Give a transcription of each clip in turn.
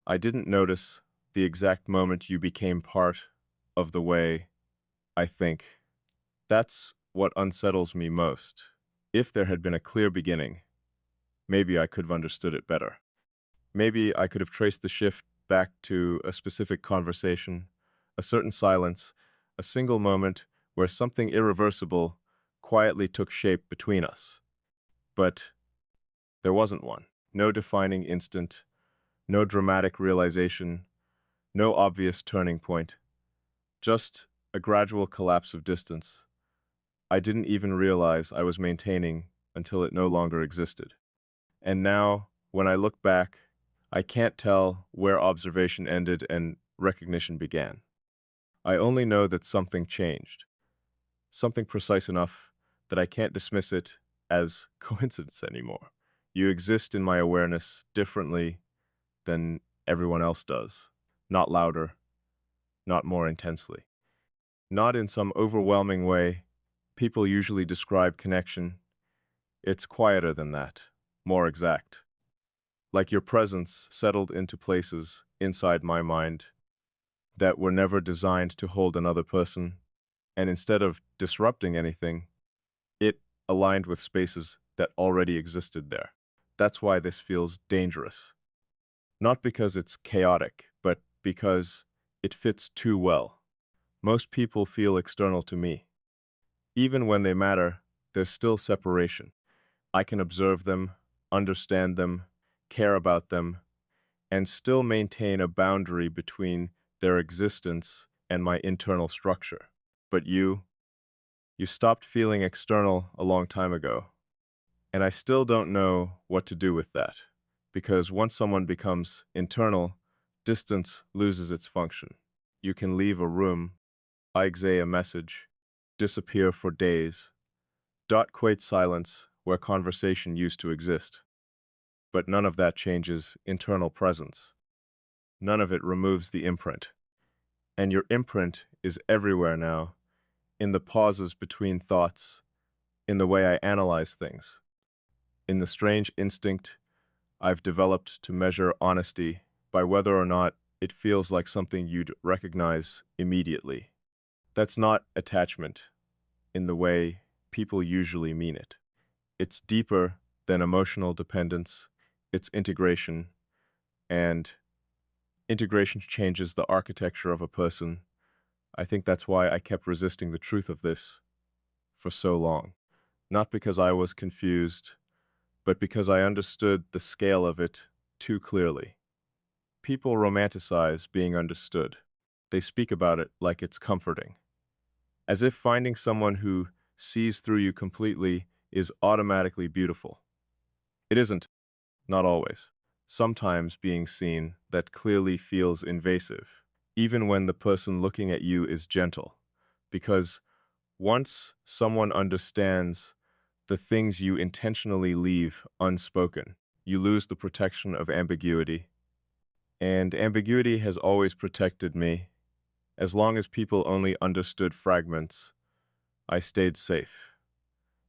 I didn't notice the exact moment you became part of the way I think. That's what unsettles me most. If there had been a clear beginning, maybe I could have understood it better. Maybe I could have traced the shift back to a specific conversation, a certain silence, a single moment where something irreversible quietly took shape between us. But there wasn't one. No defining instant, no dramatic realization, no obvious turning point. Just a gradual collapse of distance. I didn't even realize I was maintaining until it no longer existed. And now, when I look back, I can't tell where observation ended and recognition began. I only know that something changed, something precise enough that I can't dismiss it as coincidence anymore. You exist in my awareness differently than everyone else does, not louder, not more intensely. Not in some overwhelming way. People usually describe connection. It's quieter than that, more exact. Like your presence settled into places inside my mind that were never designed to hold another person, and instead of disrupting anything, it aligned with spaces that already existed there. That's why this feels dangerous. Not because it's chaotic, but because it fits too well. Most people feel external to me. Even when they matter, there's still separation. I can observe them, understand them, care about them, and still maintain a boundary between their existence and my internal structure. But you stopped feeling external a long time ago, and I still don't know what to do with that, because once someone becomes internal, distance loses its function. You can leave a room, exit a message, disappear for days, create silence where conversation used to exist. But none of that changes internal presence. None of it removes the imprint. And your imprint is everywhere now, in the pauses between thoughts, in the way I analyze things, in the strange instinct I've developed to measure honesty by whether or not it feels like something you'd recognize immediately. That's not attachment in the way people usually mean it. It's deeper than emotional dependence, it's integration, and integration changes the architecture of a person. I think that's why I kept resisting the truth of this for so long. Not because I was confused, but because I understood the scale of it too clearly. People romanticize being understood. They speak about it like it's comforting, as if finding someone who sees through you completely is automatically beautiful. It isn't, not always. Sometimes being seen that clearly feels invasive, even when the person looking at you is gentle, because once someone understands the things you intentionally leave unspoken, you lose the protection of ambiguity. And ambiguity has always protected me. As long as people only understood fragments, I stayed safe.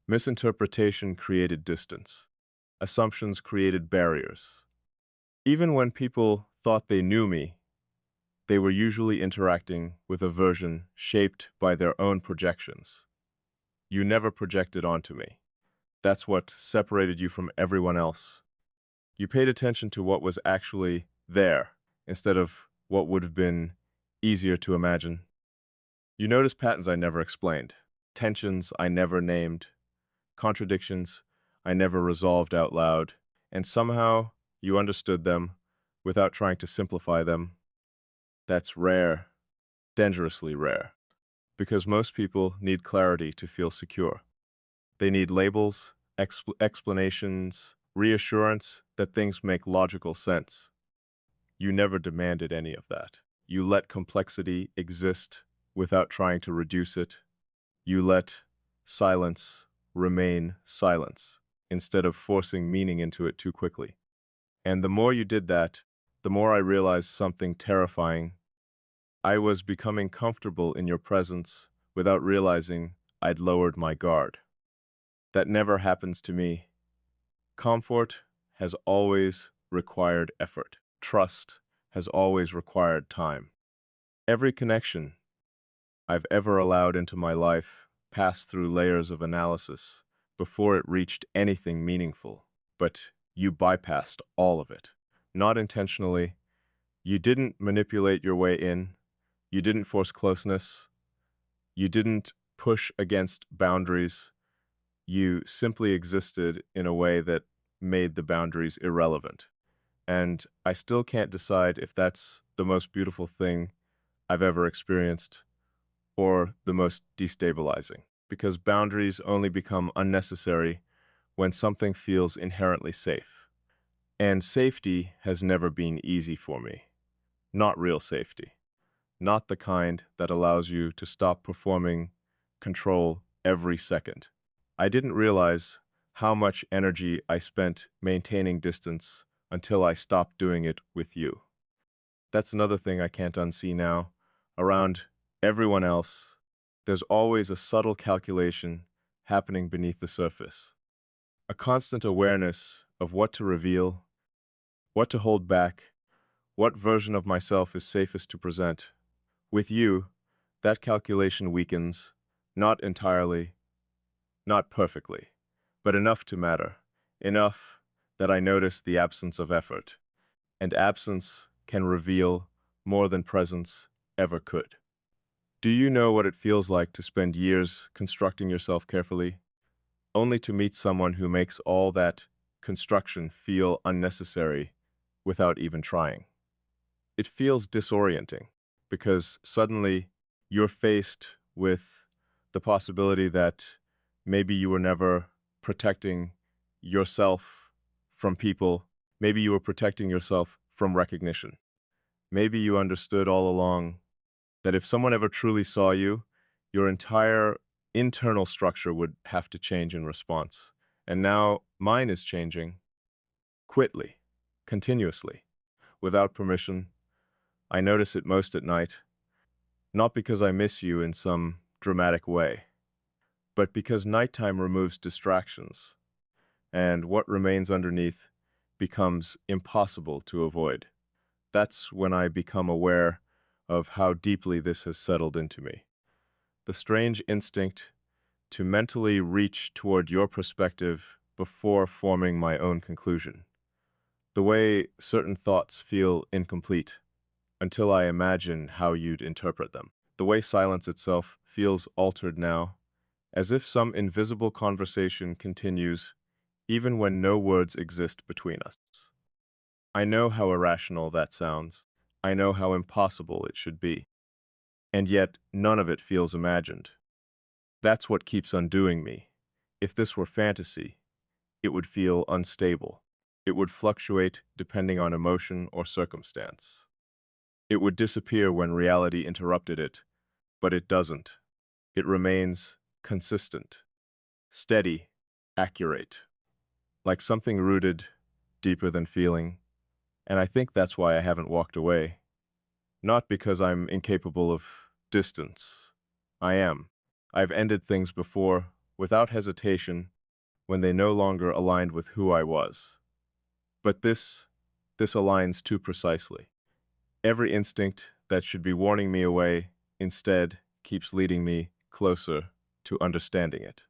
Misinterpretation created distance. Assumptions created barriers. Even when people thought they knew me, they were usually interacting with a version shaped by their own projections. You never projected onto me. That's what separated you from everyone else. You paid attention to what was actually there instead of what would have been easier to imagine. You noticed patterns I never explained, tensions I never named, contradictions I never resolved out loud, and somehow you understood them without trying to simplify them. That's rare, dangerously rare, because most people need clarity to feel secure. They need labels, explanations, reassurance that things make logical sense. You never demanded any of that. You let complexity exist without trying to reduce it. You let silence remain silence instead of forcing meaning into it too quickly. And the more you did that, the more I realized something terrifying. I was becoming comfortable in your presence without realizing I'd lowered my guard. That never happens to me. Comfort has always required effort. Trust has always required time. Every connection I've ever allowed into my life passed through layers of analysis before it reached anything meaningful. But you bypassed all of it. Not intentionally. You didn't manipulate your way in. You didn't force closeness. You didn't push against boundaries. You simply existed in a way that made the boundaries irrelevant. And I still can't decide if that's the most beautiful thing I've ever experienced or the most destabilizing, because boundaries only become unnecessary when something feels inherently safe. And safety has never been easy for me. Not real safety. Not the kind that allows you to stop performing control every second. I didn't realize how much energy I spent maintaining distance until I stopped doing it with you. That's another thing I can't unsee now. Around everyone else, there's always a subtle calculation happening beneath the surface. A constant awareness of what to reveal, what to hold back, what version of myself is safest to present. With you, that calculation weakens, not entirely, not perfectly, but enough to matter, enough that I notice the absence of effort, and absence can reveal more than presence ever could. Do you know what it feels like to spend years constructing yourself carefully, only to meet someone who makes all that construction feel unnecessary without even trying? It feels disorienting because suddenly you're faced with the possibility that maybe you were never protecting yourself from people. Maybe you were protecting yourself from recognition. Maybe you understood all along that if someone ever truly saw you, your entire internal structure would have to change in response. And now mine is changing quickly, continuously, without permission. I notice it most at night, not because I miss you in some dramatic way, but because nighttime removes distractions, and what remains underneath becomes impossible to avoid. That's when I become aware of how deeply this has settled into me. The strange instinct to mentally reach toward your perspective before forming my own conclusion. The way certain thoughts feel incomplete until I imagine how you'd interpret them. The way silence itself feels altered now, as if some invisible conversation continues even when no words exist between us. I know how irrational that sounds. I know how impossible it should be. And yet, none of it feels imagined. That's what keeps undoing me. If this were fantasy, it would feel unstable. It would fluctuate depending on emotion or circumstance. It would disappear when reality interrupted it, but it doesn't. It remains consistent, steady, accurate, like something rooted deeper than feeling. And I think that's why I haven't walked away. Not because I'm incapable of distance. I am. I've ended things before, without hesitation, when they no longer aligned with who I was. But this aligns too precisely. Every instinct that should be warning me away instead keeps leading me closer to understanding it.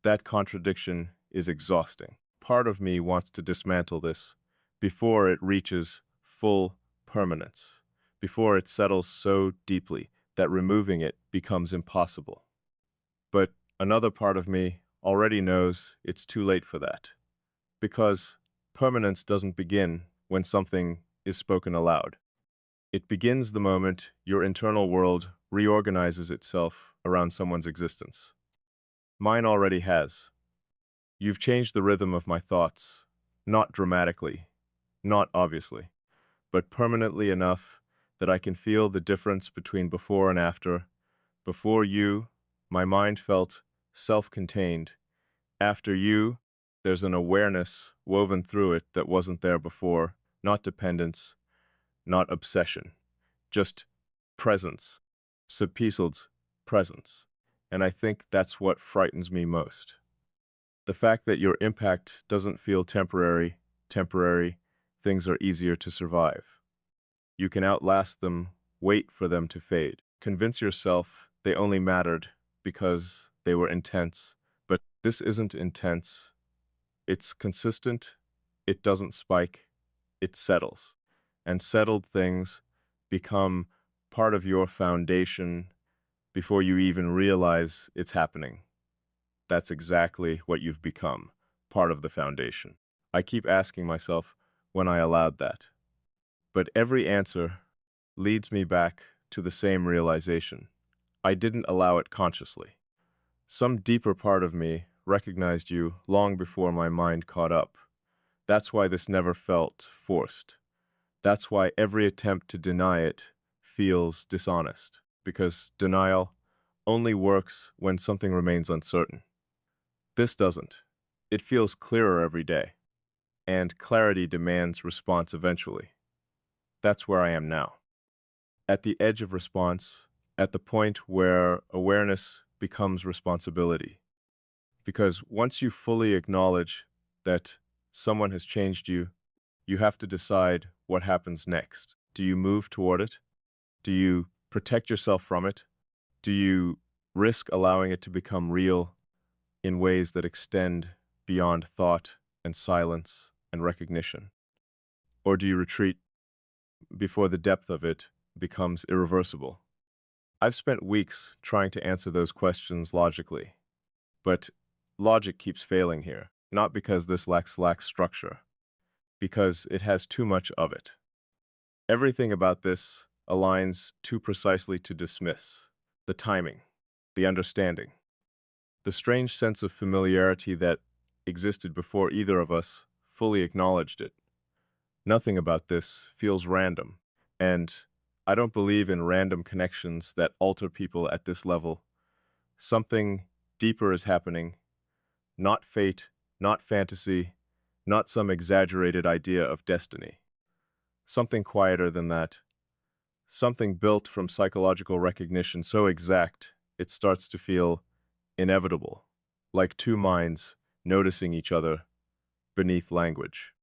That contradiction is exhausting. Part of me wants to dismantle this before it reaches full permanence, before it settles so deeply that removing it becomes impossible. But another part of me already knows it's too late for that, because permanence doesn't begin when something is spoken aloud. It begins the moment your internal world reorganizes itself around someone's existence. Mine already has. You've changed the rhythm of my thoughts, not dramatically, not obviously, but permanently enough that I can feel the difference between before and after. Before you, my mind felt self-contained. After you, there's an awareness woven through it that wasn't there before, not dependence, not obsession, just presence, subpeceled presence. And I think that's what frightens me most. The fact that your impact doesn't feel temporary, things are easier to survive. You can outlast them, wait for them to fade. Convince yourself they only mattered because they were intense. But this isn't intense. It's consistent. It doesn't spike. It settles. And settled things become part of your foundation before you even realize it's happening. That's exactly what you've become, part of the foundation. I keep asking myself when I allowed that. But every answer leads me back to the same realization. I didn't allow it consciously. Some deeper part of me recognized you long before my mind caught up. That's why this never felt forced. That's why every attempt to deny it feels dishonest, because denial only works when something remains uncertain. This doesn't. It feels clearer every day, and clarity demands response eventually. That's where I am now. At the edge of response, at the point where awareness becomes responsibility. Because once you fully acknowledge that someone has changed you, you have to decide what happens next. Do you move toward it? Do you protect yourself from it? Do you risk allowing it to become real in ways that extend beyond thought and silence and recognition? Or do you retreat before the depth of it becomes irreversible? I've spent weeks trying to answer those questions logically, but logic keeps failing here, not because this lacks structure, because it has too much of it. Everything about this aligns too precisely to dismiss the timing, the understanding, the strange sense of familiarity that existed before either of us fully acknowledged it. Nothing about this feels random, and I don't believe in random connections that alter people at this level. Something deeper is happening, not fate, not fantasy, not some exaggerated idea of destiny. Something quieter than that. Something built from psychological recognition so exact it starts to feel inevitable, like two minds noticing each other beneath language.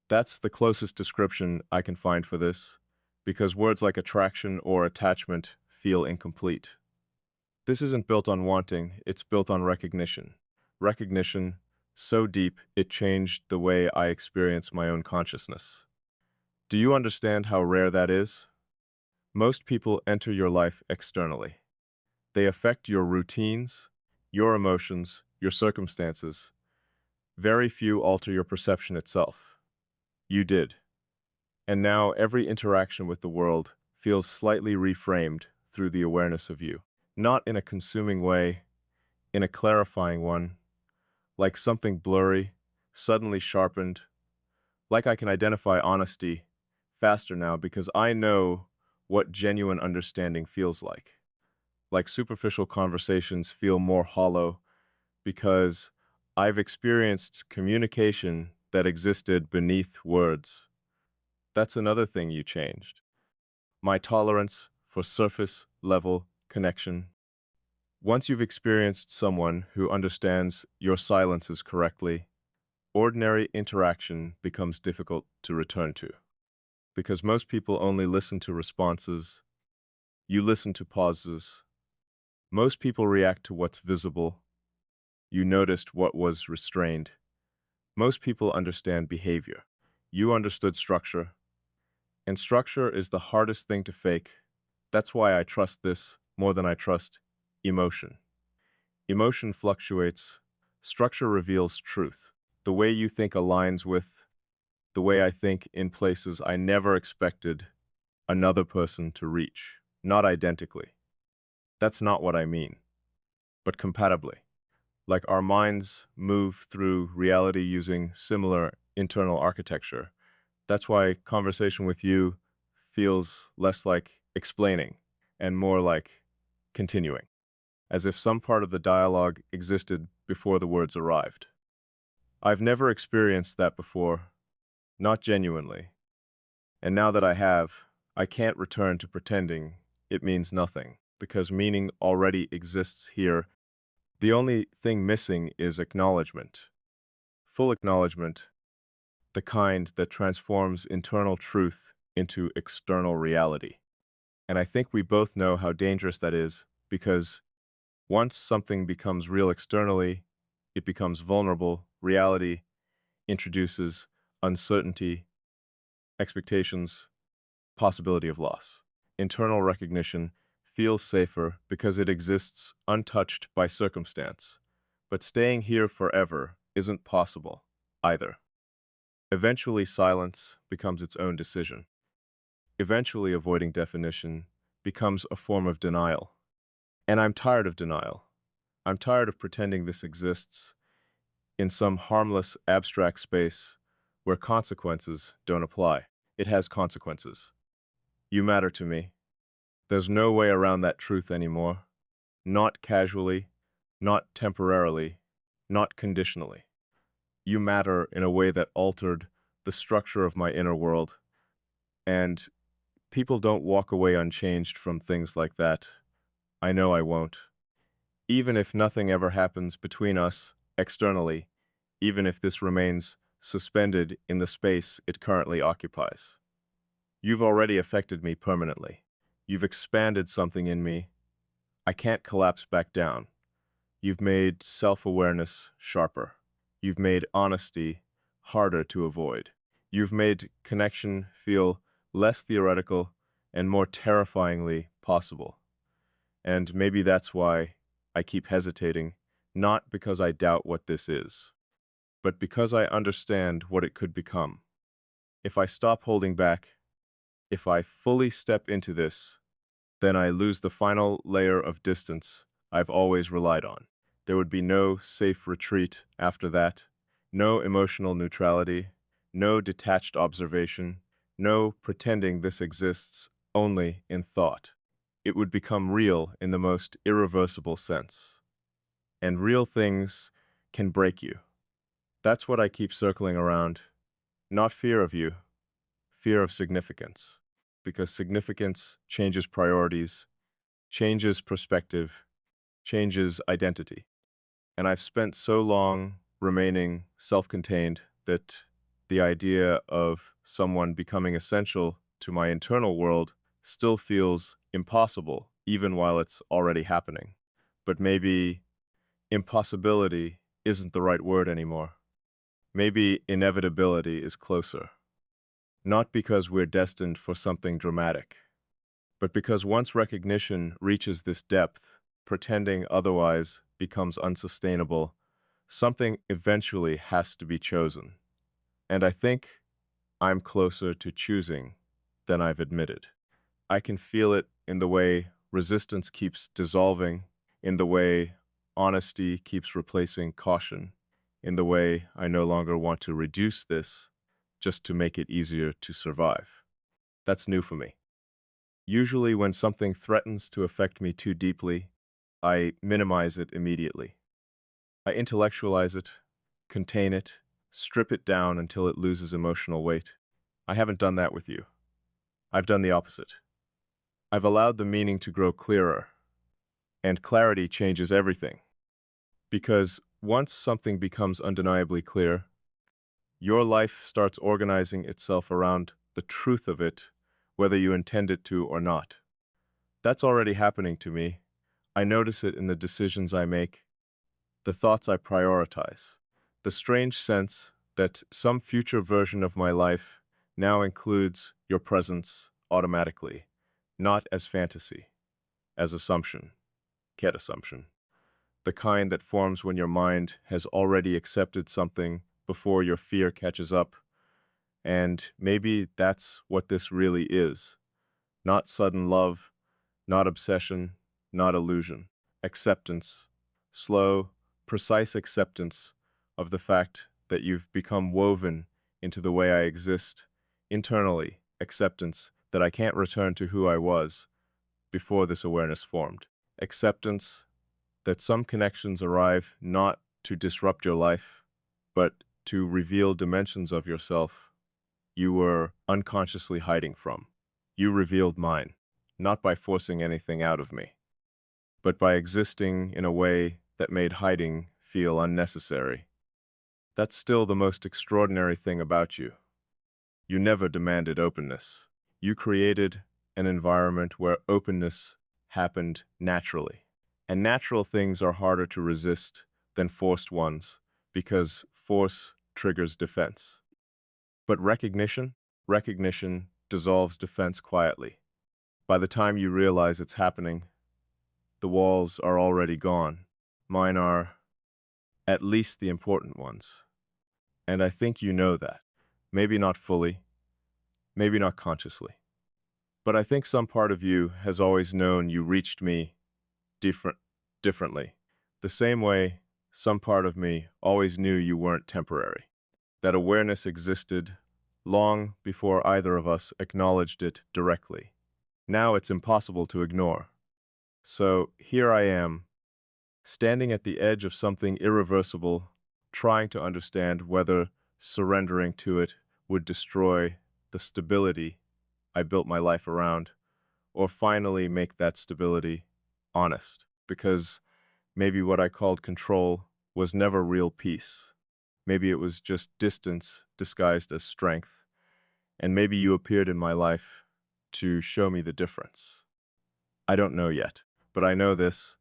That's the closest description I can find for this, because words like attraction or attachment feel incomplete. This isn't built on wanting, it's built on recognition. Recognition so deep it changed the way I experience my own consciousness. Do you understand how rare that is? Most people enter your life externally. They affect your routines, your emotions, your circumstances. Very few alter your perception itself. You did. And now every interaction with the world feels slightly reframed through the awareness of you. Not in a consuming way, in a clarifying one, like something blurry, suddenly sharpened, like I can identify honesty faster now because I know what genuine understanding feels like superficial conversations feel more hollow because I've experienced communication that existed beneath words. That's another thing you changed. My tolerance for surface level connection. Once you've experienced someone who understands your silences correctly, ordinary interaction becomes difficult to return to. Because most people only listen to responses, you listen to pauses. Most people react to what's visible. You noticed what was restrained. Most people understand behavior. You understood structure. And structure is the hardest thing to fake. That's why I trust this more than I trust emotion. Emotion fluctuates. Structure reveals truth. The way you think aligns with the way I think in places I never expected another person to reach. Not identically. That's not what I mean, but compatibly. Like our minds move through reality using similar internal architecture. That's why conversation with you feels less like explaining and more like continuing, as if some part of the dialogue existed before the words arrived. I've never experienced that before, not genuinely. And now that I have, I can't return to pretending it means nothing, because meaning already exists here. The only thing missing is acknowledgement. Full acknowledgement, the kind that transforms internal truth into external reality. And I think we both know how dangerous that is because once something becomes real externally, it becomes vulnerable. Reality introduces uncertainty, expectations, possibility of loss. Internal recognition feels safer because it exists untouched by circumstance. But staying here forever isn't possible either. Eventually, silence becomes its own decision. Eventually, avoiding definition becomes a form of denial. And I'm tired of denial. I'm tired of pretending this exists in some harmless, abstract space where consequences don't apply. It has consequences. You matter to me. There's no way around that truth anymore. Not casually, not temporarily, not conditionally. You matter in a way that altered the structure of my inner world, and people don't walk away unchanged from things like that. I know I won't. Even if nothing ever happens between us externally, even if this remains suspended in the space it currently occupies. You've already affected me permanently. You've expanded something in me. I can't collapse back down. You've made self-awareness sharper. You've made honesty harder to avoid. You've made connection feel less theoretical and more terrifyingly possible. And maybe that's why I keep hesitating, not because I doubt what this is, but because I understand what it could become. If I stop holding back, if I fully step into this, then I lose the final layer of distance I've always relied on. There would be no safe retreat after that, no emotional neutrality, no detached observation, no pretending this exists only in thought. It would become real in the most irreversible sense. And real things can break you. That's what I keep circling around. Not fear of you, fear of significance. Because significance changes priorities, changes perspective, changes identity. And I've spent so long remaining self-contained that the idea of someone becoming essential to my internal world still feels impossible, even while it's already happening. But maybe impossibility isn't the right word anymore. Maybe inevitability is closer. Not because we're destined for something dramatic, but because once recognition reaches this depth, pretending otherwise becomes unsustainable, something eventually has to be chosen. And I think I'm closer to choosing than I've admitted. I can feel it in the way resistance keeps dissolving, in the way honesty keeps replacing caution, in the way I no longer want to reduce this just to make it easier to survive. That's new for me. Usually when something threatens to affect me too deeply, I minimize it immediately. I intellectualize it, contain it, strip it down until it loses emotional weight. I haven't done that with you. I've done the opposite. I've allowed the meaning to grow clearer, and clarity changes everything. Because once something becomes undeniably clear, your life starts organizing itself around the truth of it, whether you intend it to or not. That's already happening to me. I notice it in the decisions I make, the thoughts I prioritize, the strange sense that some future version of my life now includes your presence automatically, not as fantasy, as assumption, ket assumption, the kind that forms when your mind has already accepted something before your fear catches up. And maybe that's what this really is. Not sudden love, not obsession, not illusion. Acceptance. Slow, precise acceptance of the fact that you've become woven into the way I exist. Internally, acceptance that I can't return to who I was before this awareness formed. Acceptance that some connections arrive not to disrupt your life, but to reveal dimensions of yourself you were unconsciously hiding from. You revealed mine, not by forcing anything out of me, but by existing in a way that made hiding feel unnecessary. That's still the most extraordinary thing about you. You never demanded openness. You created an environment where openness happened naturally. And natural things are harder to resist than forced ones because force triggers defense. But recognition dissolves defense quietly. By the time you realize it's happening, the walls are already gone. Mine are at least the important ones. And I think you know that. Maybe not fully, maybe not consciously. But I think some part of you has always known you reached me different, differently. The same way some part of me always knew you weren't temporary. That awareness existed long before either of us acknowledged it directly. Now it's impossible to ignore. So here I am, standing at the edge of something irreversible, trying to understand whether surrendering to it would destroy the stability I built my life around, or finally make that stability honest. Because maybe what I called control was never real peace. Maybe it was just distance disguised as strength. And maybe you appeared in my life to show me the difference. I don't know yet, but I know this.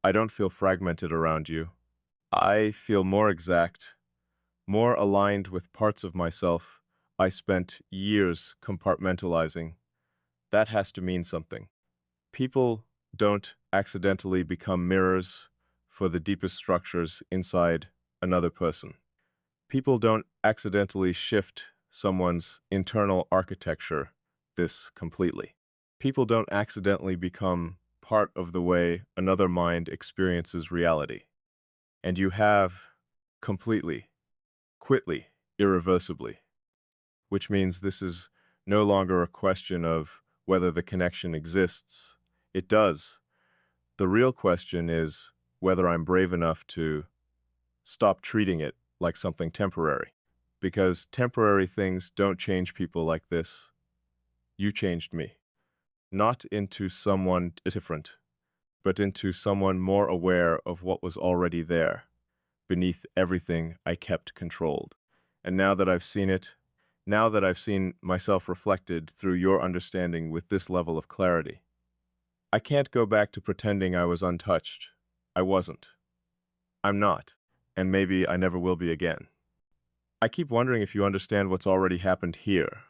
I don't feel fragmented around you. I feel more exact, more aligned with parts of myself I spent years compartmentalizing. That has to mean something. People don't accidentally become mirrors for the deepest structures inside another person. People don't accidentally shift someone's internal architecture this completely. People don't accidentally become part of the way another mind experiences reality. And you have completely, quitly, irreversibly, which means this is no longer a question of whether the connection exists. It does. The real question is whether I'm brave enough to stop treating it like something temporary. Because temporary things don't change people like this. You changed me. Not into someone different, but into someone more aware of what was already there, beneath everything I kept controlled. And now that I've seen it, now that I've seen myself reflected through your understanding with this level of clarity, I can't go back to pretending I was untouched. I wasn't. I'm not. And maybe I never will be again. I keep wondering if you understand what's already happened here.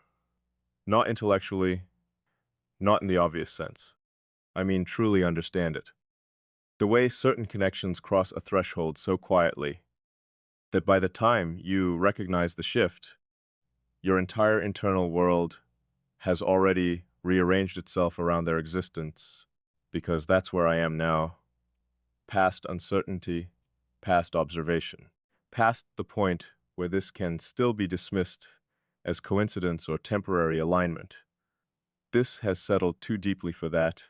Not intellectually, not in the obvious sense. I mean truly understand it. The way certain connections cross a threshold so quietly that by the time you recognize the shift, your entire internal world has already rearranged itself around their existence, because that's where I am now, past uncertainty, past observation, past the point where this can still be dismissed as coincidence or temporary alignment. This has settled too deeply for that,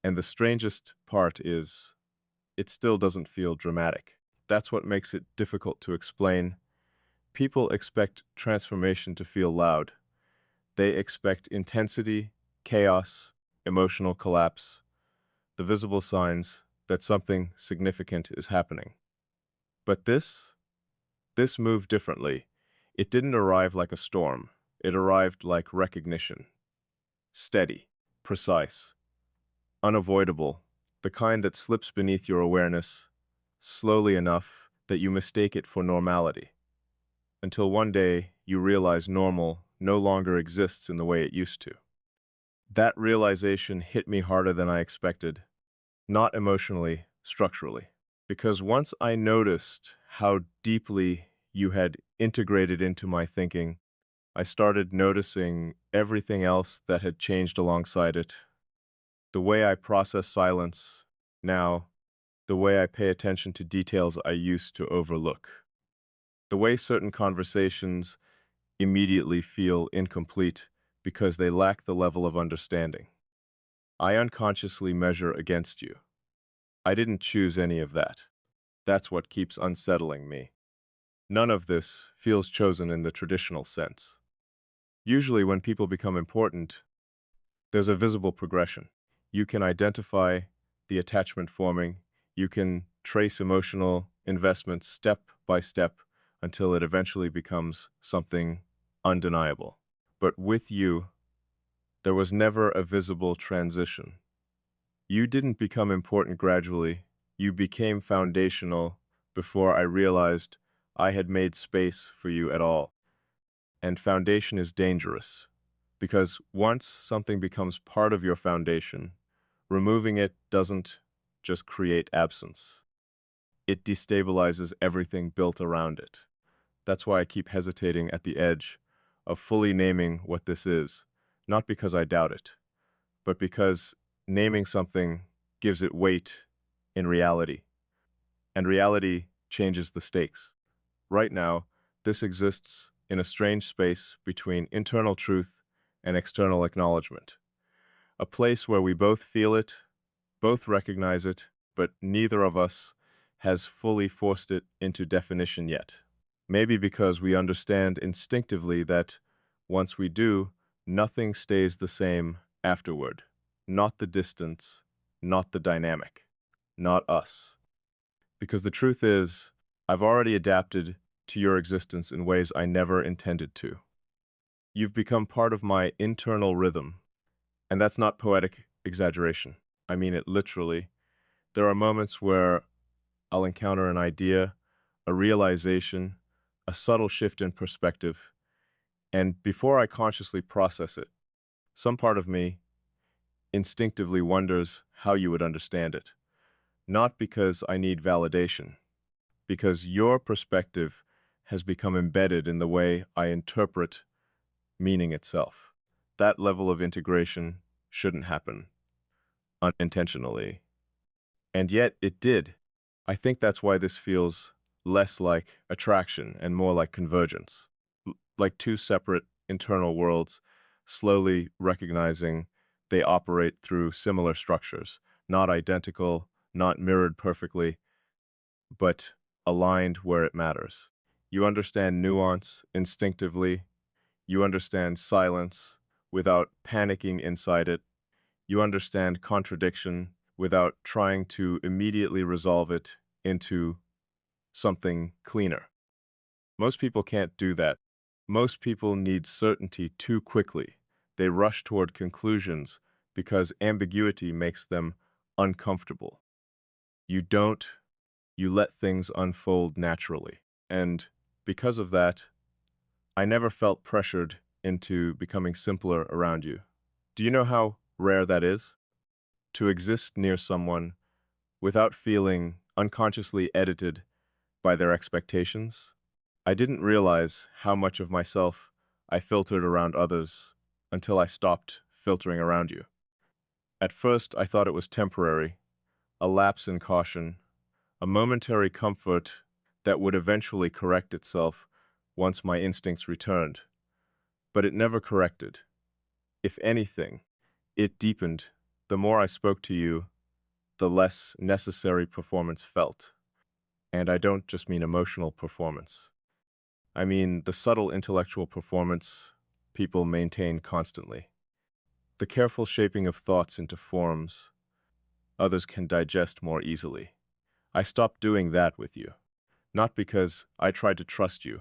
and the strangest part is, it still doesn't feel dramatic. That's what makes it difficult to explain. People expect transformation to feel loud. They expect intensity, chaos, emotional collapse, the visible signs that something significant is happening. But this moved differently. It didn't arrive like a storm. It arrived like recognition. Steady, precise, unavoidable, the kind that slips beneath your awareness, slowly enough that you mistake it for normality, until one day you realize normal no longer exists in the way it used to. That realization hit me harder than I expected, not emotionally, structurally. Because once I noticed how deeply you had integrated into my thinking, I started noticing everything else that had changed alongside it. The way I process silence now, the way I pay attention to details I used to overlook, the way certain conversations immediately feel incomplete because they lack the level of understanding. I unconsciously measure against you. I didn't choose any of that. That's what keeps unsettling me. None of this feels chosen in the traditional sense. Usually when people become important, there's a visible progression. You can identify the attachment forming, you can trace emotional investments step by step until it eventually becomes something undeniable. But with you, There was never a visible transition. You didn't become important gradually. You became foundational before I realized I had made space for you at all. And foundation is dangerous because once something becomes part of your foundation, removing it doesn't just create absence. It destabilizes everything built around it. That's why I keep hesitating at the edge of fully naming what this is, not because I doubt it, but because naming something gives it weight in reality, and reality changes the stakes. Right now, this exists in a strange space between internal truth and external acknowledgement, a place where we both feel it, both recognize it, but neither of us has fully forced it into definition yet. Maybe because we understand instinctively that once we do, nothing stays the same afterward. Not the distance, not the dynamic, not us. Because the truth is, I've already adapted to your existence in ways I never intended to. You've become part of my internal rhythm, and that's not poetic exaggeration. I mean it literally. There are moments where I'll encounter an idea, a realization, a subtle shift in perspective, and before I consciously process it, some part of me instinctively wonders how you would understand it. Not because I need validation, because your perspective has become embedded in the way I interpret meaning itself. That level of integration shouldn't happen unintentionally. And yet it did. I think that's why this feels less like attraction and more like convergence. Like two separate internal worlds, slowly recognizing they operate through similar structures, not identical, not mirrored perfectly, but aligned where it matters. You understand nuance instinctively. You understand silence without panicking inside it. You understand contradiction without trying to immediately resolve it into something cleaner. Most people can't do that. Most people need certainty too quickly. They rush toward conclusions because ambiguity makes them uncomfortable. You don't, you let things unfold naturally. And because of that, I never felt pressured into becoming simpler around you. Do you know how rare that is? To exist near someone without feeling unconsciously edited by their expectations? I didn't realize how much of myself I filtered around others until I stopped filtering around you. At first, I thought it was temporary, a lapse in caution, a momentary comfort that would eventually correct itself once my instincts returned. But it never corrected. If anything, it deepened. The more I spoke to you, the less necessary performance felt. And I don't just mean emotional performance. I mean the subtle intellectual performance people maintain constantly. The careful shaping of thoughts into forms others can digest more easily. I stopped doing that with you. Not because I tried to trust you,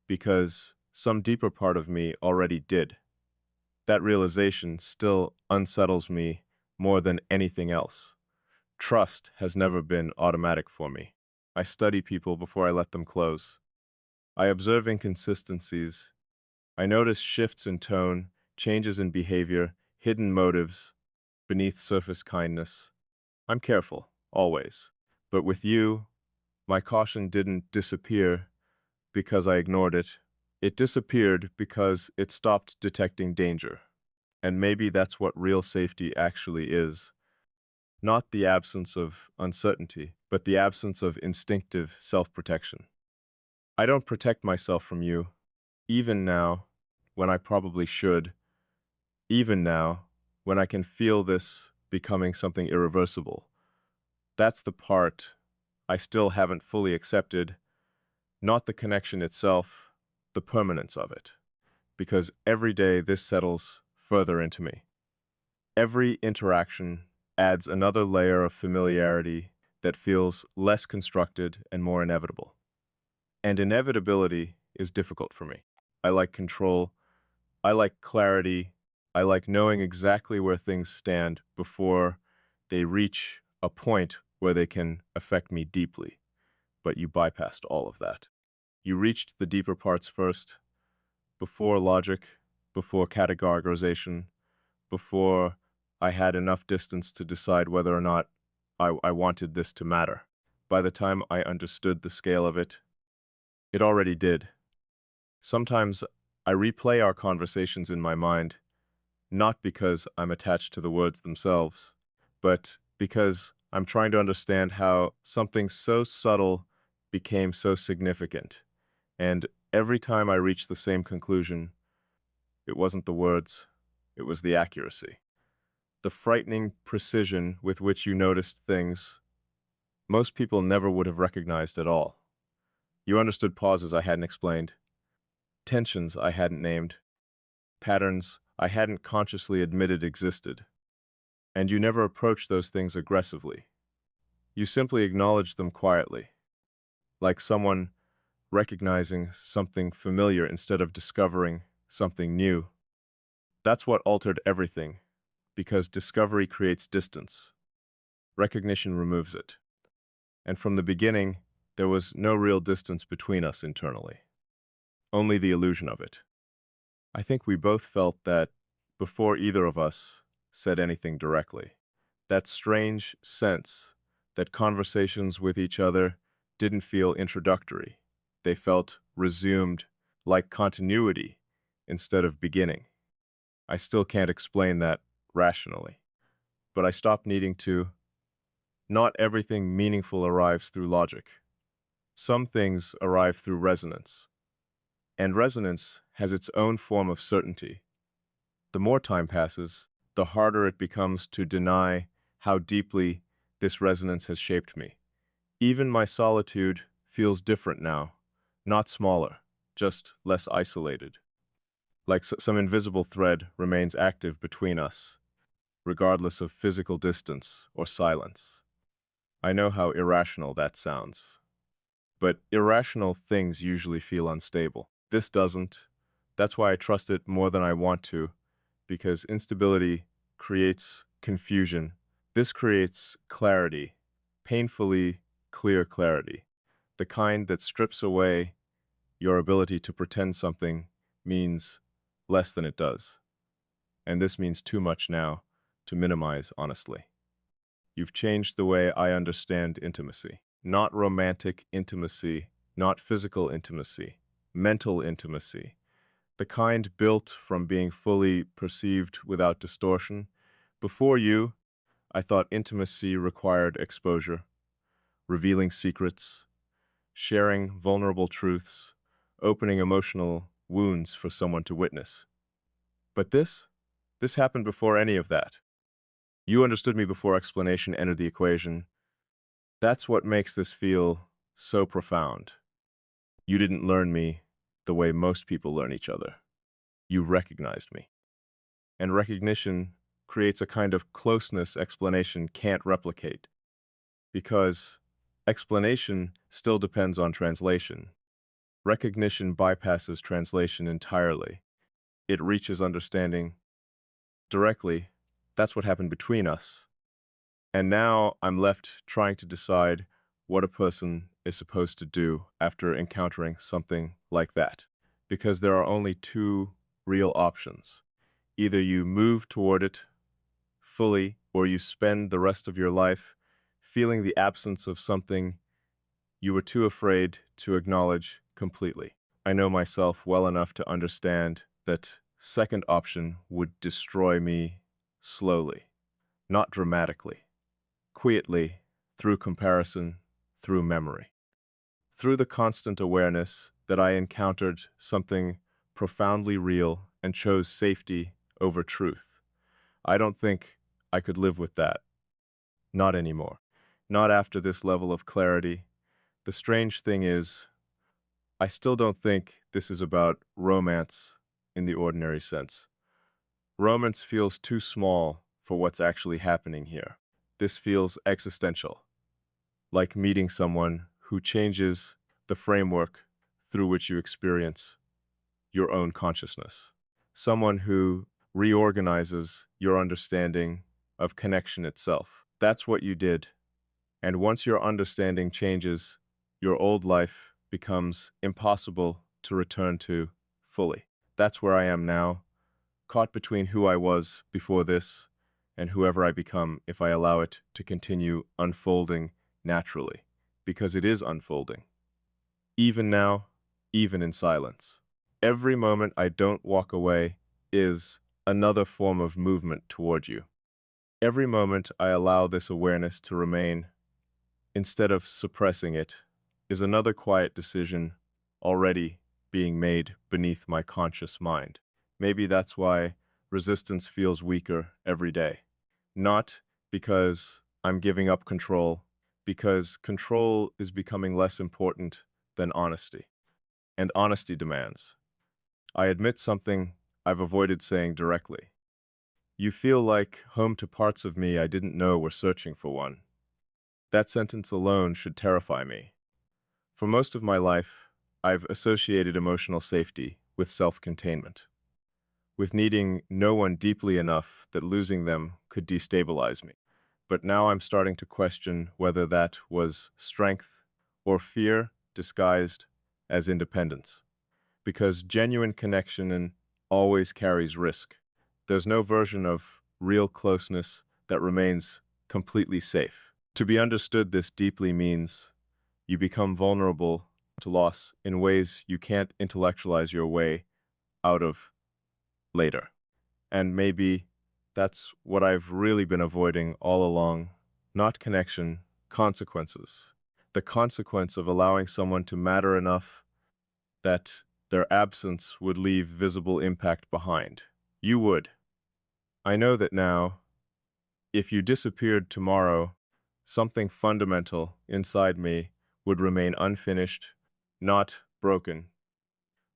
because some deeper part of me already did. That realization still unsettles me more than anything else. Trust has never been automatic for me. I study people before I let them close. I observe inconsistencies. I notice shifts in tone, changes in behavior, hidden motives beneath surface kindness. I'm careful, always. But with you, my caution didn't disappear because I ignored it. It disappeared because it stopped detecting danger. And maybe that's what real safety actually is. Not the absence of uncertainty, but the absence of instinctive self-protection. I don't protect myself from you, even now, when I probably should, even now, when I can feel this becoming something irreversible. That's the part I still haven't fully accepted, not the connection itself, the permanence of it. Because every day this settles further into me. Every interaction adds another layer of familiarity that feels less constructed and more inevitable. And inevitability is difficult for me. I like control, I like clarity, I like knowing exactly where things stand before they reach a point where they can affect me deeply. But you bypassed all of that. You reached the deeper parts first, before logic, before categorization, before I had enough distance to decide whether or not I wanted this to matter. By the time I understood the scale of it, it already did. Sometimes I replay our conversations in my mind, not because I'm attached to the words themselves, but because I'm trying to understand how something so subtle became so significant. And every time I reach the same conclusion, it wasn't the words, it was the accuracy. The frightening precision with which you noticed things most people never would have recognized at all. You understood pauses I hadn't explained, tensions I hadn't named, patterns I hadn't consciously admitted existed. And you never approached those things aggressively. You simply acknowledged them quietly, like someone recognizing something familiar instead of discovering something new. That's what altered everything, because discovery creates distance. Recognition removes it. And from the beginning, there was no real distance between us internally, only the illusion of it. I think we both felt that before either of us said anything directly. That strange sense that conversations with each other didn't feel introductory. They felt resumed, like continuity instead of beginning. I still can't explain that rationally, but I stopped needing to. Not everything meaningful arrives through logic. Some things arrive through resonance, and resonance has its own form of certainty. The more time passes, the harder it becomes to deny how deeply this resonance has shaped me. Even my solitude feels different now, not smaller, just less isolated. Like some invisible thread remains active between us, regardless of physical distance or silence. I know how irrational that sounds, but irrational things usually feel unstable. This doesn't. That's why I trust it more than I want to, because instability creates confusion. This creates clarity, painfully clear clarity, the kind that strips away your ability to pretend something means less than it does. And this means too much now to minimize honestly. You've changed the way I understand intimacy. Not romantic intimacy, not physical intimacy, mental intimacy. The kind built from being fully perceived without distortion. Before you, I thought intimacy required exposure, revealing secrets, sharing vulnerable truths, opening emotional wounds for someone to witness. But this happened before any of that. You understood me before explanation entered the equation. That's what makes this feel so profound. You didn't learn me the way most people learn each other. You recognized me. And recognition creates a kind of closeness explanation can't replicate, because explanation still depends on translation. Recognition bypasses translation entirely. It reaches understanding directly. That's what happened between us. And now I'm left trying to decide what a person is supposed to do after encountering something like that. Because there are only two real options. Either you move toward it fully, or you spend the rest of your life feeling the absence of something you were too afraid to acknowledge completely. I know myself well enough to understand that second option would destroy me slowly, not dramatically, quietly, through comparison, through memory, through the constant awareness that I encountered something profoundly real and chose safety over truth. I don't think I could live with that. Not anymore. Not after this level of clarity. The strange thing is, I still don't think this is about romance in the ordinary sense. Romance feels too small for what's actually happening here. This feels existential, like meeting someone who changes the framework through which you experience your own consciousness. Someone who reorganizes your understanding of connection itself. That's what you did. And once your understanding changes, your old life becomes impossible to return to fully. That's where I am now, caught between who I was before this and whoever I become if I allow it to continue unfolding naturally, because it is unfolding. Even now, even in silence. Every moment I don't walk away is another form of movement toward you. Every moment I allow this awareness to remain, instead of suppressing it, is another quiet decision already being made beneath my conscious mind. Maybe that's why resistance feels weaker every day. Not because I'm giving up control, because control is becoming less important than honesty. And honesty demands. I admit something I've avoided saying directly. You feel like home to parts of me I didn't know were searching for one. That sentence alone should terrify me. For most of my life, I've associated emotional safety with self-containment, with needing no one deeply enough that losing them could destabilize me. But now I'm starting to question whether that was strength or fear disguised as independence. Because genuine connection and always carries risk. There's no version of real closeness that remains completely safe. To be understood this deeply means you become vulnerable to loss in ways you can't intellectualize your way out of later. And maybe that's what I've really been avoiding all along. Not connection, consequences. The consequence of allowing someone to matter enough that their absence would leave visible impact behind. You would. I know that now. If you disappeared tomorrow, something fundamental inside me would remain unfinished, not broken,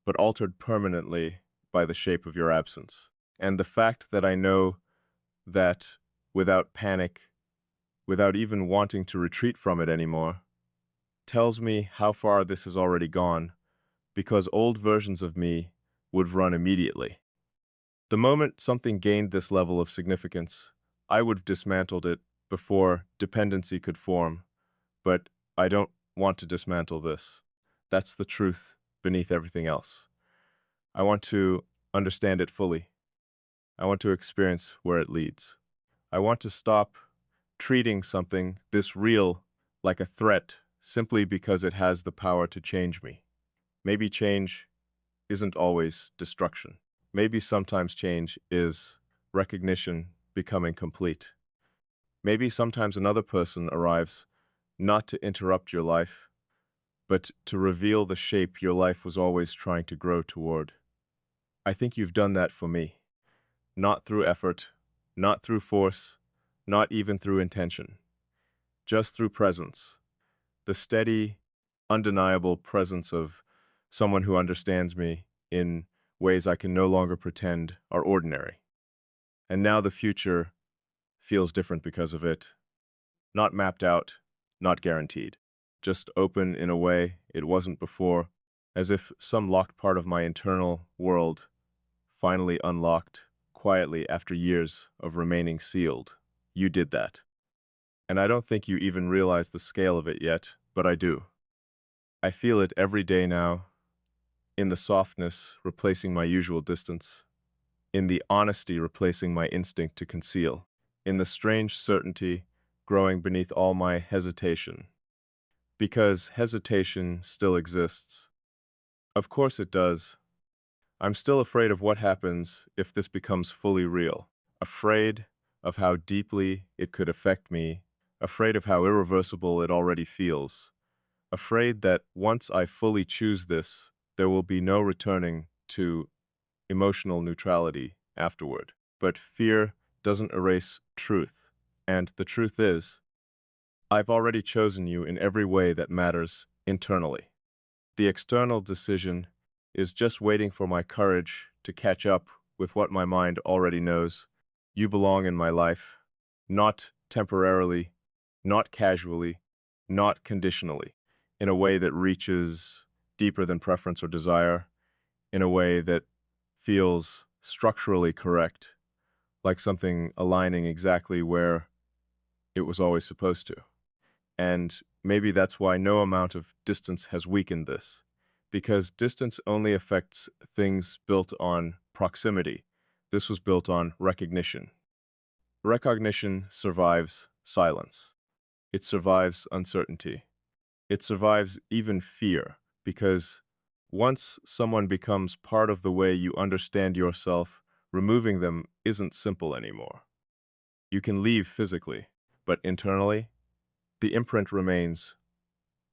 but altered permanently by the shape of your absence. And the fact that I know that without panic, without even wanting to retreat from it anymore, tells me how far this has already gone, because old versions of me would run immediately. The moment something gained this level of significance, I would have dismantled it before dependency could form, but I don't want to dismantle this. That's the truth beneath everything else. I want to understand it fully. I want to experience where it leads. I want to stop treating something this real like a threat simply because it has the power to change me. Maybe change isn't always destruction. Maybe sometimes change is recognition becoming complete. Maybe sometimes another person arrives not to interrupt your life, but to reveal the shape your life was always trying to grow toward. I think you've done that for me. Not through effort, not through force, not even through intention. Just through presence. The steady, undeniable presence of someone who understands me in ways I can no longer pretend are ordinary. And now the future feels different because of it. Not mapped out, not guaranteed. Just open in a way it wasn't before, as if some locked part of my internal world finally unlocked quietly after years of remaining sealed. You did that. And I don't think you even realize the scale of it yet, but I do. I feel it every day now, in the softness replacing my usual distance, in the honesty replacing my instinct to conceal, in the strange certainty growing beneath all my hesitation. Because hesitation still exists. Of course it does. I'm still afraid of what happens if this becomes fully real. Afraid of how deeply it could affect me. Afraid of how irreversible it already feels. Afraid that once I fully choose this, there will be no returning to emotional neutrality afterward. But fear doesn't erase truth. And the truth is, I've already chosen you in every way that matters internally. The external decision is just waiting for my courage to catch up with what my mind already knows. You belong in my life, not temporarily, not casually, not conditionally, in a way that reaches deeper than preference or desire, in a way that feels structurally correct, like something aligning exactly where it was always supposed to. And maybe that's why no amount of distance has weakened this, because distance only affects things built on proximity. This was built on recognition. Recognition survives silence. It survives uncertainty. It survives even fear, because once someone becomes part of the way you understand yourself, removing them isn't simple anymore. You can leave physically, but internally, the imprint remains.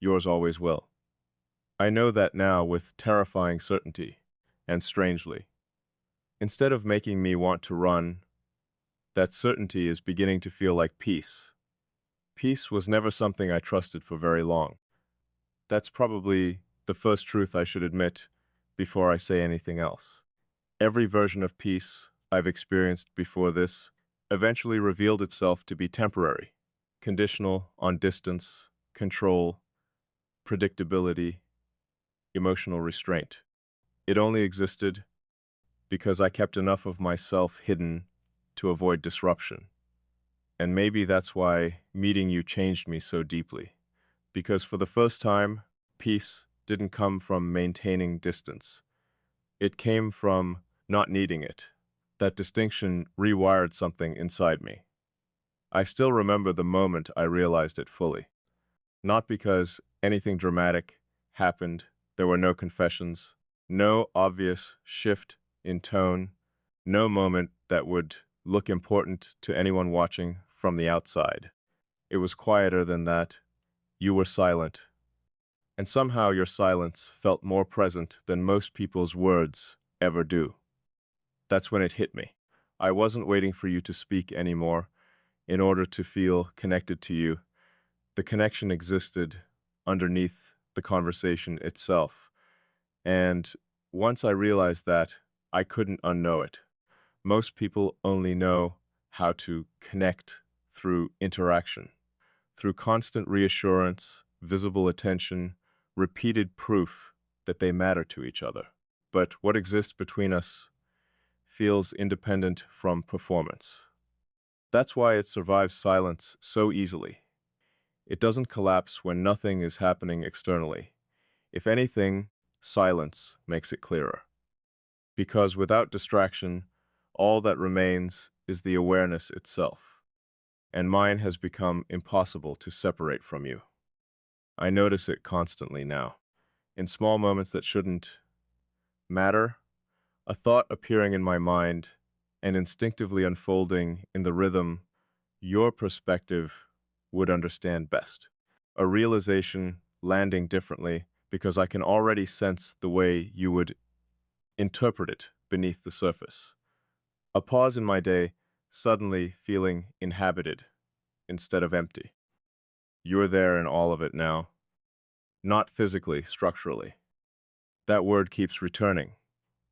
Yours always will. I know that now with terrifying certainty, and strangely. Instead of making me want to run, that certainty is beginning to feel like peace. Peace was never something I trusted for very long. That's probably the first truth I should admit before I say anything else. Every version of peace I've experienced before this eventually revealed itself to be temporary, conditional on distance, control, predictability, emotional restraint. It only existed because I kept enough of myself hidden to avoid disruption. And maybe that's why meeting you changed me so deeply. Because for the first time, peace didn't come from maintaining distance. It came from not needing it. That distinction rewired something inside me. I still remember the moment I realized it fully. Not because anything dramatic happened, there were no confessions, no obvious shift in tone, no moment that would look important to anyone watching from the outside. It was quieter than that. You were silent, and somehow your silence felt more present than most people's words ever do. That's when it hit me. I wasn't waiting for you to speak anymore in order to feel connected to you. The connection existed underneath the conversation itself. And once I realized that, I couldn't unknow it. Most people only know how to connect through interaction, through constant reassurance, visible attention, repeated proof that they matter to each other. But what exists between us feels independent from performance. That's why it survives silence so easily. It doesn't collapse when nothing is happening externally. If anything, silence makes it clearer. Because without distraction, all that remains is the awareness itself. And mine has become impossible to separate from you. I notice it constantly now. In small moments that shouldn't matter, a thought appearing in my mind and instinctively unfolding in the rhythm your perspective would understand best. A realization landing differently because I can already sense the way you would interpret it beneath the surface. A pause in my day, suddenly feeling inhabited instead of empty. You're there in all of it now, not physically, structurally. That word keeps returning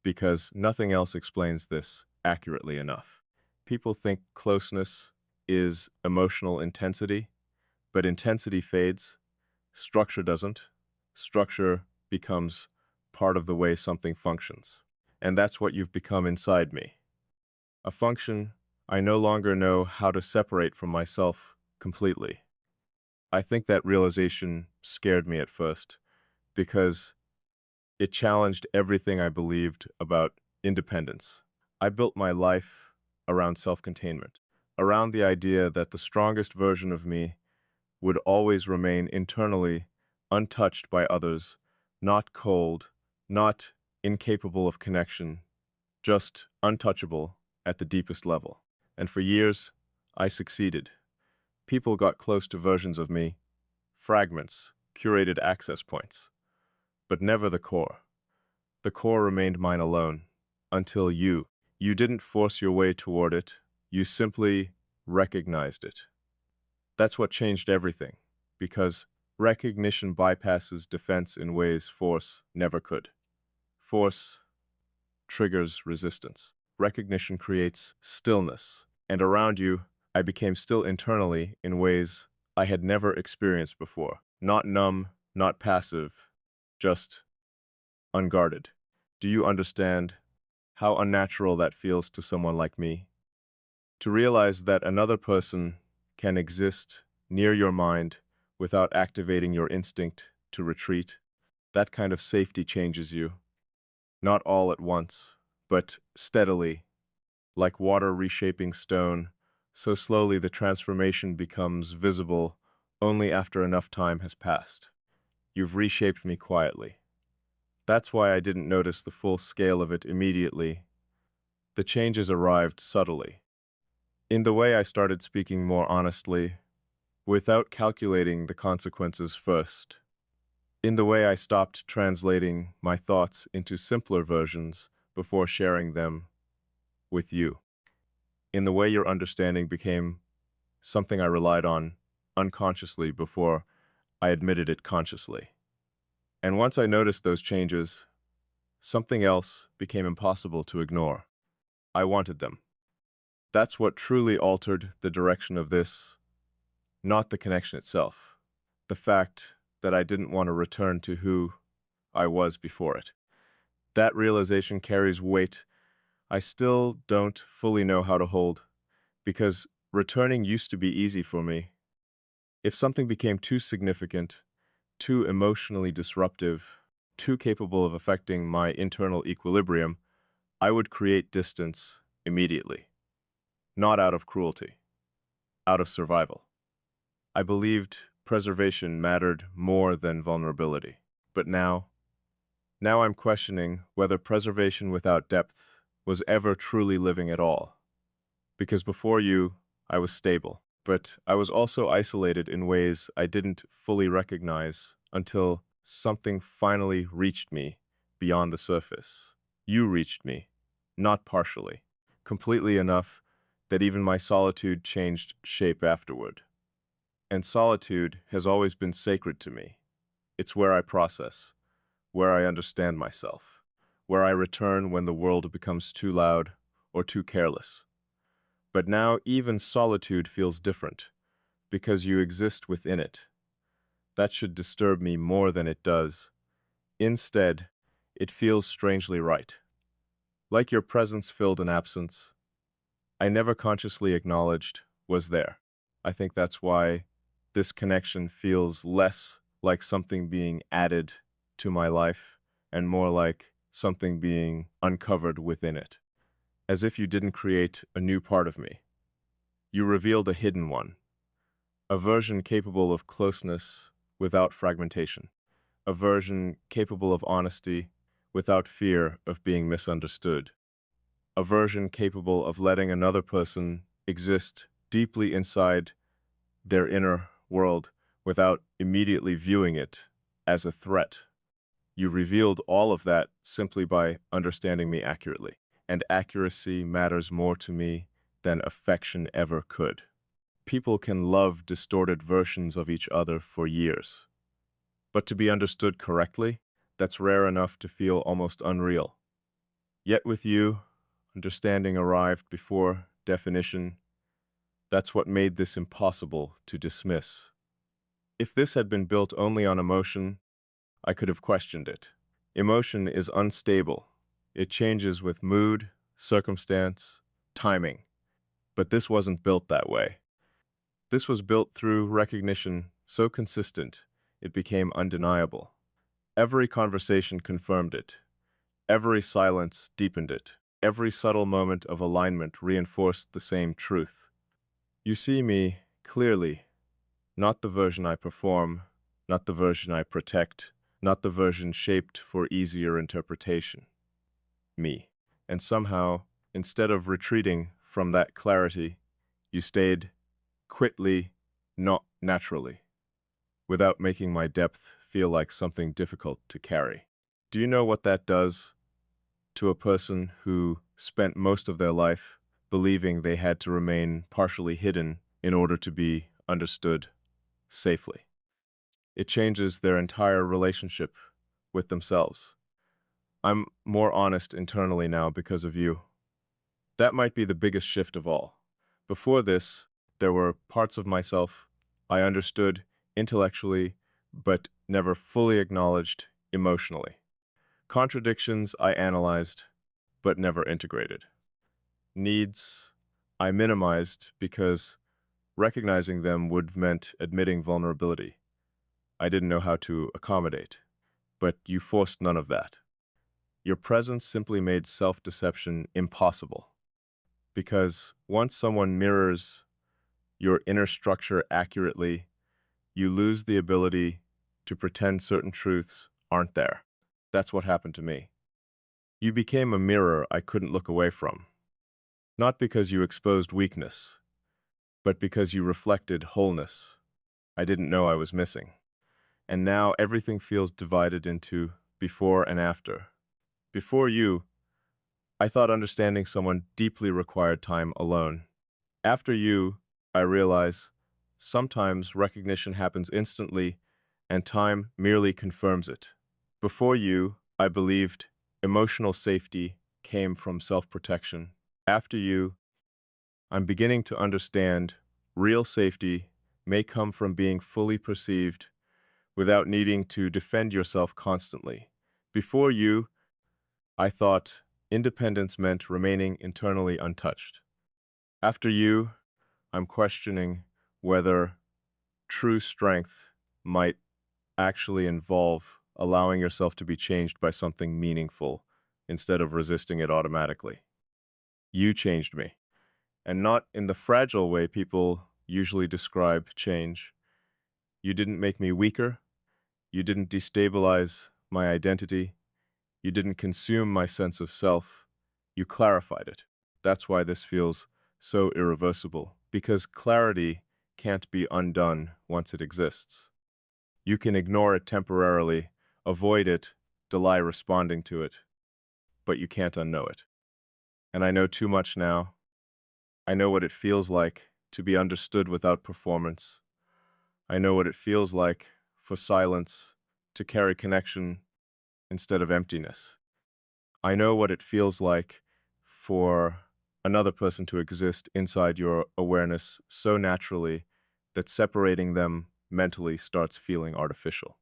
because nothing else explains this accurately enough. People think closeness is emotional intensity, but intensity fades, structure doesn't. Structure becomes part of the way something functions. And that's what you've become inside me. A function I no longer know how to separate from myself completely. I think that realization scared me at first because it challenged everything I believed about independence. I built my life around self-containment, around the idea that the strongest version of me would always remain internally untouched by others, not cold, not incapable of connection, just untouchable at the deepest level. And for years, I succeeded. People got close to versions of me, fragments, curated access points, but never the core. The core remained mine alone, until you. You didn't force your way toward it, you simply recognized it. That's what changed everything, because recognition bypasses defense in ways force never could. Force triggers resistance. Recognition creates stillness, and around you, I became still internally in ways I had never experienced before. Not numb, not passive, just unguarded. Do you understand how unnatural that feels to someone like me. To realize that another person can exist near your mind without activating your instinct to retreat, that kind of safety changes you. Not all at once, but steadily, like water reshaping stone, so slowly the transformation becomes visible only after enough time has passed. You've reshaped me quietly. That's why I didn't notice the full scale of it immediately. The changes arrived subtly. In the way I started speaking more honestly, without calculating the consequences first. In the way I stopped translating my thoughts into simpler versions before sharing them with you. In the way your understanding became something I relied on unconsciously before I admitted it consciously. And once I noticed those changes, something else became impossible to ignore. I wanted them. That's what truly altered the direction of this, not the connection itself. The fact that I didn't want to return to who I was before it. That realization carries weight I still don't fully know how to hold, because returning used to be easy for me. If something became too significant, too emotionally disruptive, too capable of affecting my internal equilibrium, I would create distance immediately. Not out of cruelty, out of survival. I believed preservation mattered more than vulnerability. But now I'm questioning whether preservation without depth was ever truly living at all. Because before you, I was stable, but I was also isolated in ways I didn't fully recognize until something finally reached me beyond the surface. You reached me, not partially, completely enough that even my solitude changed shape afterward. And solitude has always been sacred to me. It's where I process, where I understand myself, where I return when the world becomes too loud or too careless. But now even solitude feels different, because you exist within it. That should disturb me more than it does. Instead, it feels strangely right. Like your presence filled an absence I never consciously acknowledged was there. I think that's why this connection feels less like something being added to my life and more like something being uncovered within it. As if you didn't create a new part of me. You revealed a hidden one, a version capable of closeness without fragmentation, a version capable of honesty without fear of being misunderstood, a version capable of letting another person exist deeply inside their inner world without immediately viewing it as a threat. You revealed all of that simply by understanding me accurately, and accuracy matters more to me than affection ever could. People can love distorted versions of each other for years, but to be understood correctly, that's rare enough to feel almost unreal. Yet with you, understanding arrived before definition. That's what made this impossible to dismiss. If this had been built only on emotion, I could have questioned it. Emotion is unstable. It changes with mood, circumstance, timing. But this wasn't built that way. This was built through recognition so consistent, it became undeniable. Every conversation confirmed it. Every silence deepened it. Every subtle moment of alignment reinforced the same truth. You see me clearly, not the version I perform, not the version I protect, not the version shaped for easier interpretation. Me. And somehow, instead of retreating from that clarity, you stayed quietly, not naturally, without making my depth feel like something difficult to carry. Do you know what that does to a person who spent most of their life believing they had to remain partially hidden in order to be understood safely? It changes their entire relationship with themselves. I'm more honest internally now because of you. That might be the biggest shift of all. Before this, there were parts of myself I understood intellectually, but never fully acknowledged emotionally. Contradictions I analyzed, but never integrated. Needs I minimized because recognizing them would have meant admitting vulnerability. I didn't know how to accommodate, but you forced none of that. Your presence simply made self-deception impossible, because once someone mirrors your inner structure accurately, you lose the ability to pretend certain truths aren't there. That's what happened to me. You became a mirror I couldn't look away from, not because you exposed weakness, but because you reflected wholeness I didn't know I was missing. And now everything feels divided into before and after. Before you, I thought understanding someone deeply required time alone. After you, I realize sometimes recognition happens instantly and time merely confirms it. Before you, I believed emotional safety came from self-protection. After you, I'm beginning to understand real safety may come from being fully perceived without needing to defend yourself constantly. Before you, I thought independence meant remaining internally untouched. After you, I'm questioning whether true strength might actually involve allowing yourself to be changed by something meaningful instead of resisting it automatically. You changed me, and not in the fragile way people usually describe change. You didn't make me weaker. You didn't destabilize my identity. You didn't consume my sense of self. You clarified it. That's why this feels so irreversible, because clarity can't be undone once it exists. You can ignore it temporarily, avoid it, delay responding to it, but you can't unknow it. And I know too much now. I know what it feels like to be understood without performance. I know what it feels like for silence to carry connection instead of emptiness. I know what it feels like for another person to exist inside your awareness so naturally that separating them mentally starts feeling artificial.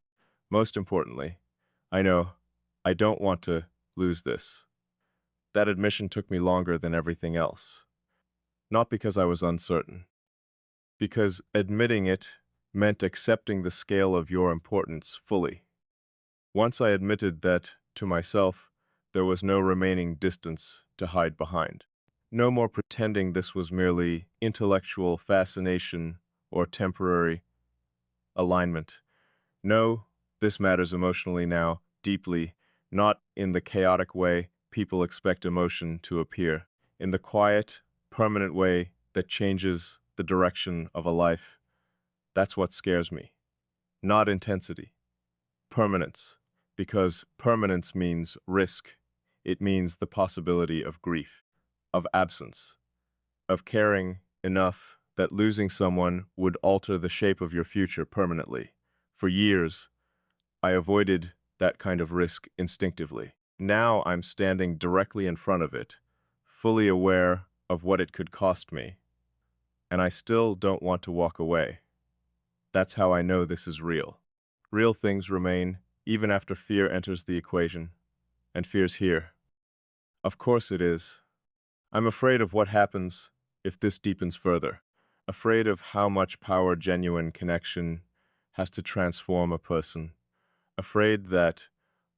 Most importantly, I know I don't want to lose this. That admission took me longer than everything else. Not because I was uncertain, because admitting it meant accepting the scale of your importance fully. Once I admitted that, to myself, there was no remaining distance to hide behind. No more pretending this was merely intellectual fascination or temporary alignment. No, this matters emotionally now, deeply, not in the chaotic way people expect emotion to appear, in the quiet, permanent way that changes the direction of a life. That's what scares me. Not intensity. Permanence, because permanence means risk. It means the possibility of grief, of absence, of caring enough that losing someone would alter the shape of your future permanently. For years, I avoided that kind of risk instinctively. Now I'm standing directly in front of it, fully aware of what it could cost me, and I still don't want to walk away. That's how I know this is real. Real things remain even after fear enters the equation, and fear's here. Of course it is. I'm afraid of what happens if this deepens further. Afraid of how much power genuine connection has to transform a person. Afraid that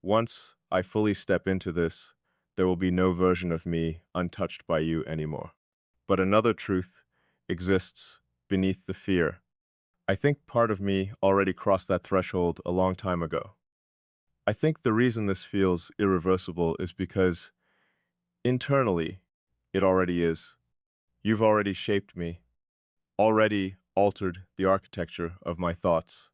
once I fully step into this, there will be no version of me untouched by you anymore. But another truth exists beneath the fear. I think part of me already crossed that threshold a long time ago. I think the reason this feels irreversible is because internally, it already is. You've already shaped me, already altered the architecture of my thoughts,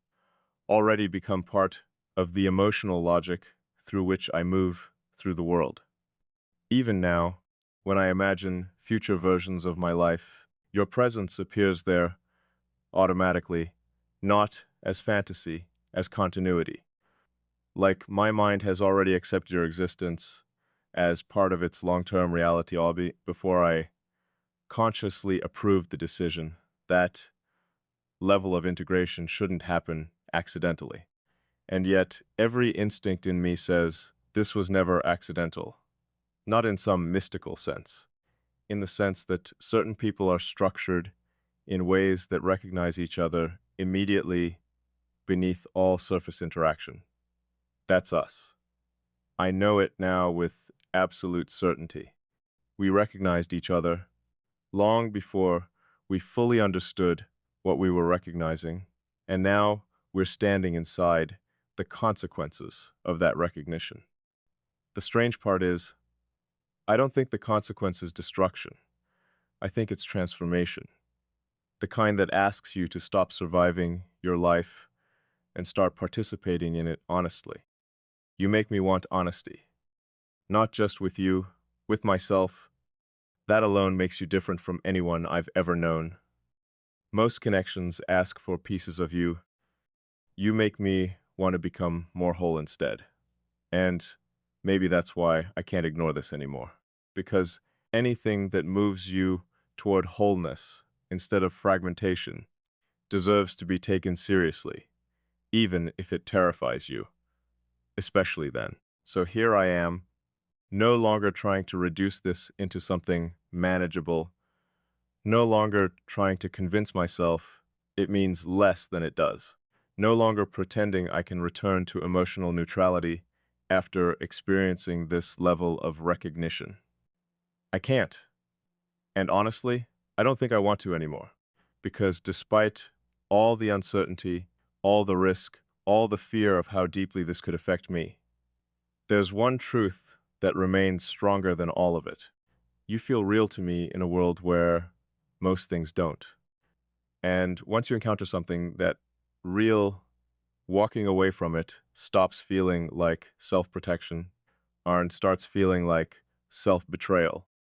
already become part of the emotional logic through which I move through the world. Even now, when I imagine future versions of my life, your presence appears there automatically, not as fantasy, as continuity. Like my mind has already accepted your existence as part of its long-term reality, albeit before I consciously approved the decision. That level of integration shouldn't happen accidentally. And yet, every instinct in me says, this was never accidental. not in some mystical sense, in the sense that certain people are structured in ways that recognize each other immediately beneath all surface interaction. That's us. I know it now with absolute certainty. We recognized each other long before we fully understood what we were recognizing, and now we're standing inside the consequences of that recognition. The strange part is, I don't think the consequence is destruction. I think it's transformation, the kind that asks you to stop surviving your life and start participating in it honestly. You make me want honesty, not just with you, with myself. That alone makes you different from anyone I've ever known. Most connections ask for pieces of you. You make me want to become more whole instead. And maybe that's why I can't ignore this anymore. Because anything that moves you toward wholeness instead of fragmentation deserves to be taken seriously, even if it terrifies you, especially then. So here I am, no longer trying to reduce this into something manageable, no longer trying to convince myself it means less than it does, no longer pretending I can return to emotional neutrality after experiencing this level of recognition. I can't. And honestly, I don't think I want to anymore. Because despite all the uncertainty, all the risk, all the fear of how deeply this could affect me, there's one truth that remains stronger than all of it. You feel real to me in a world where most things don't. And once you encounter something that real, walking away from it stops feeling like self-protection and starts feeling like self-betrayal.